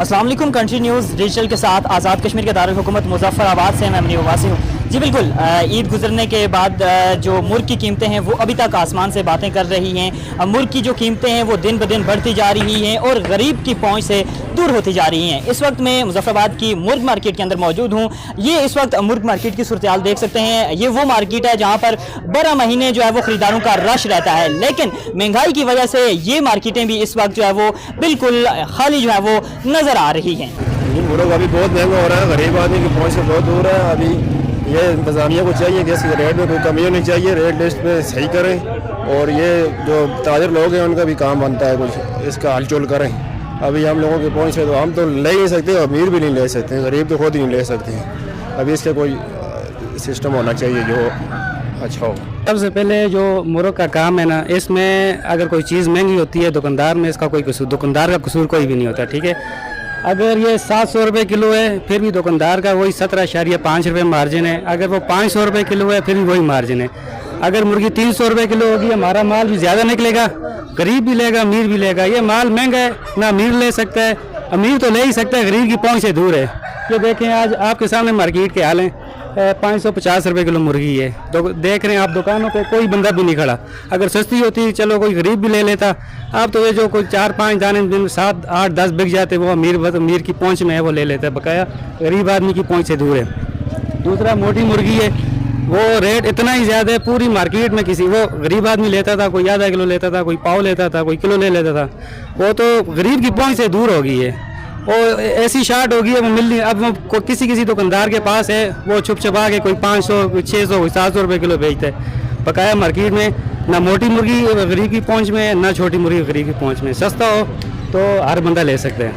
अस्सलाम वालेकुम। Country news digital के साथ आज़ाद कश्मीर के दारुल हुकूमत मुज़फ्फराबाद से मैं मनीब वासी हूँ। जी बिल्कुल, ईद गुजरने के बाद जो मुर्ग की कीमतें हैं वो अभी तक आसमान से बातें कर रही हैं। मुर्ग की जो कीमतें हैं वो दिन ब दिन बढ़ती जा रही हैं और गरीब की पहुँच से दूर होती जा रही हैं। इस वक्त मैं मुज़फ्फराबाद की मुर्ग मार्केट के अंदर मौजूद हूँ। ये इस वक्त मुर्ग मार्केट की सूरत-ए-हाल देख सकते हैं। ये वो मार्केट है जहाँ पर 12 महीने जो है वो ख़रीदारों का रश रहता है, लेकिन महंगाई की वजह से ये मार्केटें भी इस वक्त जो है वो बिल्कुल खाली जो है वो नज़र आ रही हैं। मुर्ग अभी बहुत महंगा हो रहा है, गरीब आदमी की पहुँच से बहुत दूर है। अभी ये इंतज़ामिया को चाहिए कि इसके रेट में कोई कमी होनी चाहिए, रेट लिस्ट में सही करें और ये जो ताजिर लोग हैं उनका भी काम बनता है कुछ इसका हलचल करें। अभी हम लोगों की पहुँच से तो हम तो ले ही नहीं सकते, अमीर भी नहीं ले सकते, गरीब तो खुद ही नहीं ले सकते हैं। अभी इसका कोई सिस्टम होना चाहिए जो अच्छा हो। सबसे पहले जो मुर्ग का काम है ना, इसमें अगर कोई चीज़ महंगी होती है दुकानदार में इसका कोई कसूर, दुकानदार का कसूर कोई भी नहीं होता, ठीक है। अगर ये 700 रुपये किलो है फिर भी दुकानदार का वही 17.5 रुपये मार्जिन है। अगर वो 500 रुपये किलो है फिर भी वही मार्जिन है। अगर मुर्गी 300 रुपये किलो होगी हमारा माल भी ज़्यादा निकलेगा, गरीब भी लेगा अमीर भी लेगा। ये माल महंगा है, ना अमीर ले सकता है, अमीर तो ले ही सकता है, गरीब की पहुँच से दूर है। ये देखें आज आपके सामने मार्केट के हाल हैं। 550 रुपये किलो मुर्गी है, तो देख रहे हैं आप दुकानों पे कोई बंदा भी नहीं खड़ा। अगर सस्ती होती चलो कोई गरीब भी ले लेता। आप तो ये जो कोई 4-5 दाने दिन 7, 8, 10 बिक जाते वो अमीर की पहुंच में है, वो ले लेता है, बकाया गरीब आदमी की पहुंच से दूर है। दूसरा मोटी मुर्गी है, वो रेट इतना ही ज़्यादा है पूरी मार्केट में। किसी वो गरीब आदमी लेता था, कोई आधा किलो लेता था, कोई पाव लेता था, कोई किलो ले लेता था। वो तो गरीब की पहुँच से दूर हो गई है। और ऐसी शार्ट होगी है वो मिल नहीं। अब वो किसी दुकानदार के पास है, वो छुप छुपा के कोई 500, 600, 700 रुपये किलो बेचता है। बकाया मार्केट में ना मोटी मुर्गी गरीब की पहुंच में, ना छोटी मुर्गी गरीब की पहुंच में। सस्ता हो तो हर बंदा ले सकते हैं।